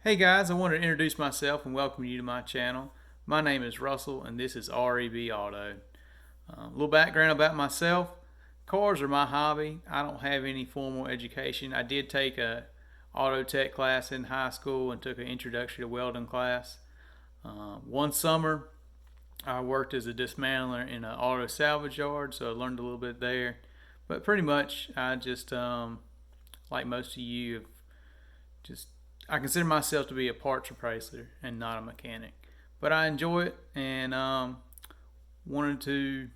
Hey guys, I wanted to introduce myself and welcome you to my channel. My name is Russell and this is REB Auto. A little background about myself. Cars are my hobby. I don't have any formal education. I did take a auto tech class in high school and took an introduction to welding class. One summer I worked as a dismantler in an auto salvage yard, so I learned a little bit there. But pretty much I just, like most of you, just I consider myself to be a parts replacer and not a mechanic, but I enjoy it and wanted to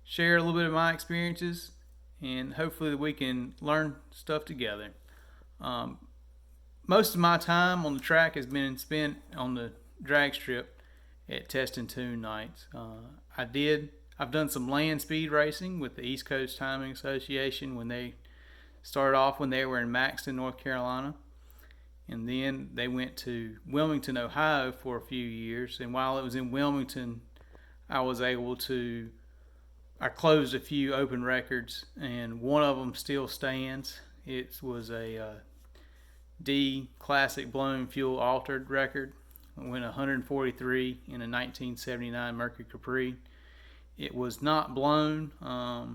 share a little bit of my experiences and hopefully we can learn stuff together. Um, Most of my time on the track has been spent on the drag strip at test and tune nights. I've done some land speed racing with the East Coast Timing Association when they started off when they were in Maxton, North Carolina. And then they went to Wilmington, Ohio for a few years. And while it was in Wilmington, I closed a few open records, and one of them still stands. It was a D Classic Blown Fuel Altered record. I went 143 in a 1979 Mercury Capri. It was not blown. I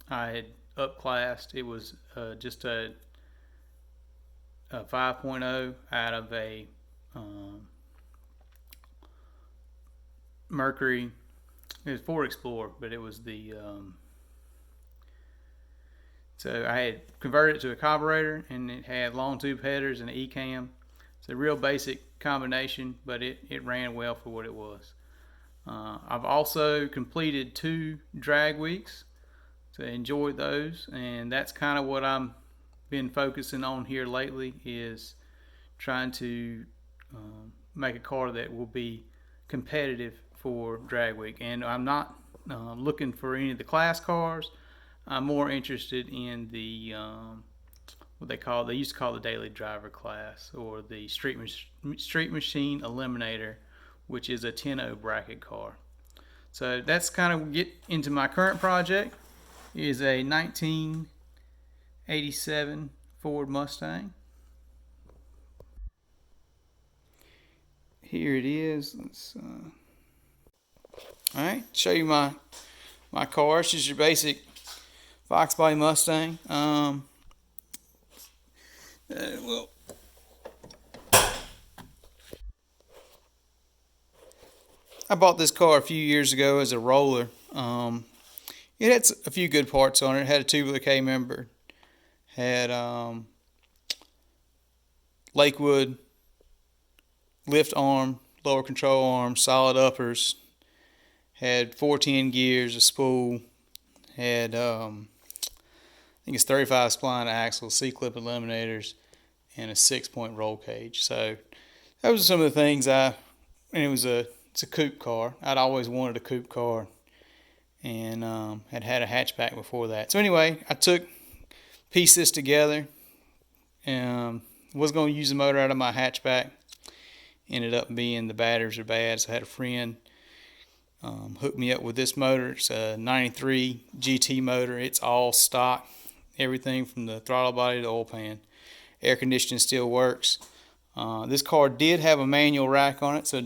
had upclassed. It was just a 5.0 out of a Mercury. It was Ford Explorer, but it was the so I had converted it to a carburetor, and it had long tube headers and an E-cam. It's a real basic combination, but it ran well for what it was. I've also completed 2 drag weeks, so I enjoyed those, and that's kind of what I'm been focusing on here lately, is trying to make a car that will be competitive for drag week. And I'm not looking for any of the class cars. I'm more interested in the what they used to call the daily driver class, or the street machine eliminator, which is a 10.0 bracket car. So that's kind of get into my current project. It is a 1987 Ford Mustang. Here it is. Let's all right, show you my car. This is your basic Foxbody Mustang. Well, I bought this car a few years ago as a roller. It had a few good parts on it. It had a tubular K member, had Lakewood lift arm, lower control arm, solid uppers, had 410 gears, a spool, had I think it's 35 spline axles, C-clip eliminators, and a 6-point roll cage. So those are some of the things and it's a coupe car. I'd always wanted a coupe car, and had a hatchback before that. So anyway, I pieced this together, and was going to use the motor out of my hatchback. Ended up being the batteries are bad, so I had a friend hook me up with this motor. It's a 93 GT motor. It's all stock, everything from the throttle body to the oil pan. Air conditioning still works. This car did have a manual rack on it, so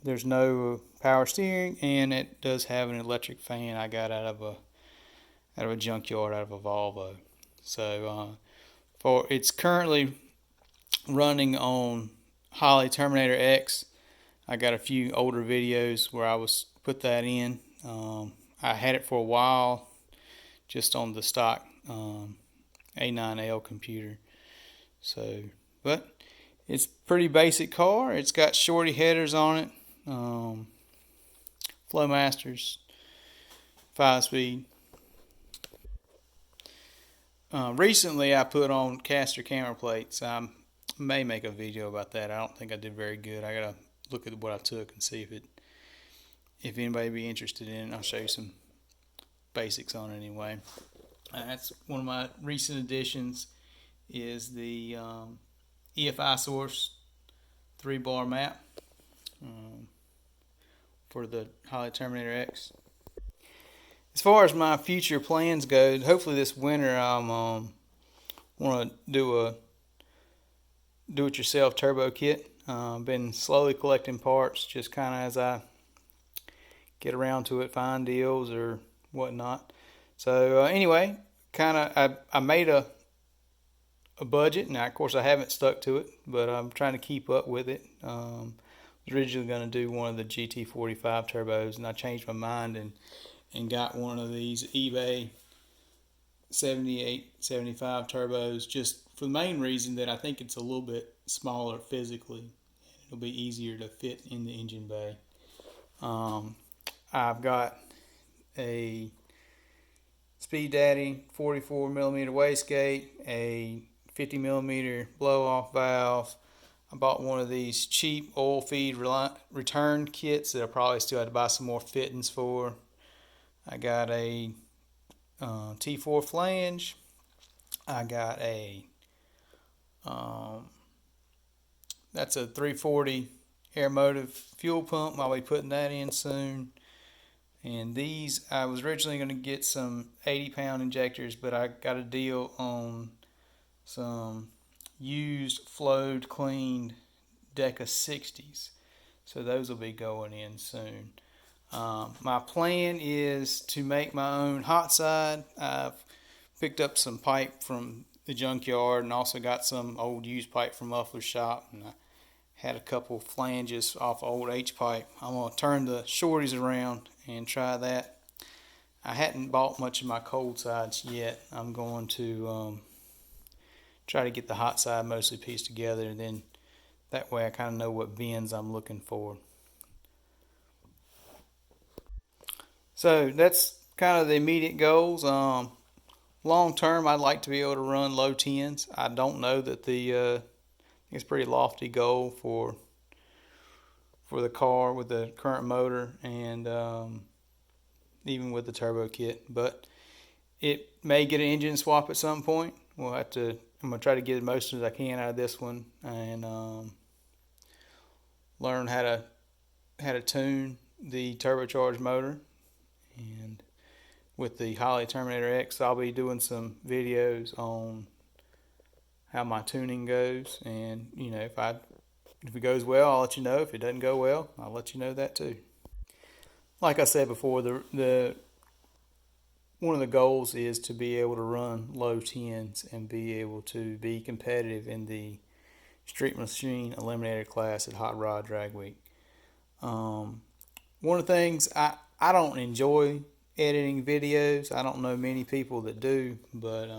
there's no power steering, and it does have an electric fan I got out of a junkyard, out of a Volvo. So it's currently running on Holley Terminator X. I got a few older videos where I put that in. I had it for a while just on the stock A9L computer. So, but it's a pretty basic car. It's got shorty headers on it, Flowmasters, 5-speed. Recently I put on caster camera plates. I may make a video about that. I don't think I did very good. I gotta look at what I took and see if anybody be interested in it. I'll show you some basics on it anyway. That's one of my recent additions, is the EFI source 3-bar map for the Holley Terminator X. As far as my future plans go, hopefully this winter I'm want to do do-it-yourself turbo kit. Been slowly collecting parts, just kind of as I get around to it, find deals or whatnot. So anyway, kind of I made a budget. Now, of course, I haven't stuck to it, but I'm trying to keep up with it. I was originally going to do one of the GT45 turbos, and I changed my mind and got one of these eBay 78, 75 turbos, just for the main reason that I think it's a little bit smaller physically. It'll be easier to fit in the engine bay. I've got a Speed Daddy 44 millimeter wastegate, a 50 millimeter blow off valve. I bought one of these cheap oil feed return kits that I probably still have to buy some more fittings for. I got a T4 flange. I got a that's a 340 air motive fuel pump. I'll be putting that in soon. And these, I was originally going to get some 80-pound injectors, but I got a deal on some used, flowed, cleaned Deca 60s. So those will be going in soon. My plan is to make my own hot side. I've picked up some pipe from the junkyard and also got some old used pipe from Muffler's shop. And I had a couple flanges off old H-pipe. I'm going to turn the shorties around and try that. I hadn't bought much of my cold sides yet. I'm going to try to get the hot side mostly pieced together, and then that way I kind of know what bends I'm looking for. So that's kind of the immediate goals. Long term, I'd like to be able to run low tens. I don't know that it's a pretty lofty goal for the car with the current motor and even with the turbo kit, but it may get an engine swap at some point. I'm gonna try to get as most as I can out of this one and learn how to tune the turbocharged motor. And with the Holley Terminator X, I'll be doing some videos on how my tuning goes, and if it goes well, I'll let you know. If it doesn't go well, I'll let you know that too. Like I said before, the one of the goals is to be able to run low tens and be able to be competitive in the Street Machine Eliminator class at Hot Rod Drag Week. One of the things I don't enjoy editing videos. I don't know many people that do, but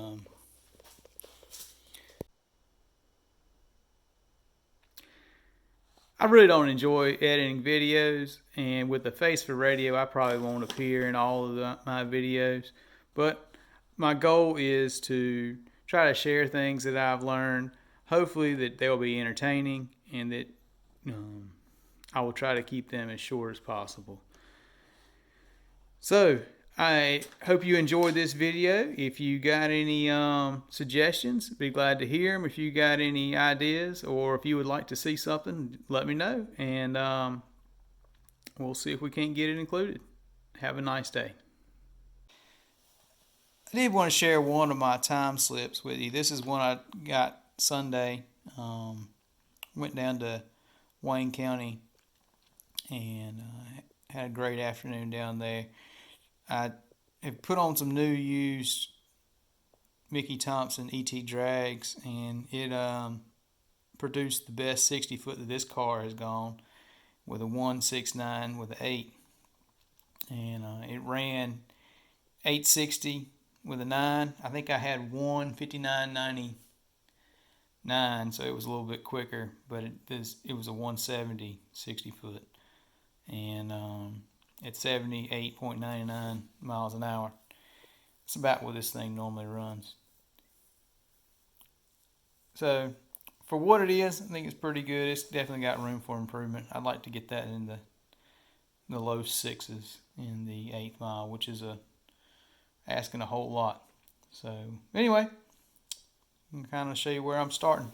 I really don't enjoy editing videos, and with the face for radio, I probably won't appear in all of my videos. But my goal is to try to share things that I've learned. Hopefully that they'll be entertaining, and that I will try to keep them as short as possible. So I hope you enjoyed this video. If you got any suggestions, be glad to hear them. If you got any ideas, or if you would like to see something, let me know, and we'll see if we can't get it included. Have a nice day. I did want to share one of my time slips with you. This is one I got Sunday. Went down to Wayne County and had a great afternoon down there. I have put on some new used Mickey Thompson ET drags, and it produced the best 60 foot that this car has gone, with a 169 with an 8, and it ran 860 with a 9. I think I had one 59.99, so it was a little bit quicker, but it was a 170 60 foot, and at 78.99 miles an hour. It's about what this thing normally runs. So for what it is, I think it's pretty good. It's definitely got room for improvement. I'd like to get that in the low sixes in the 8th mile, which is asking a whole lot. So anyway, I'm kind of show you where I'm starting.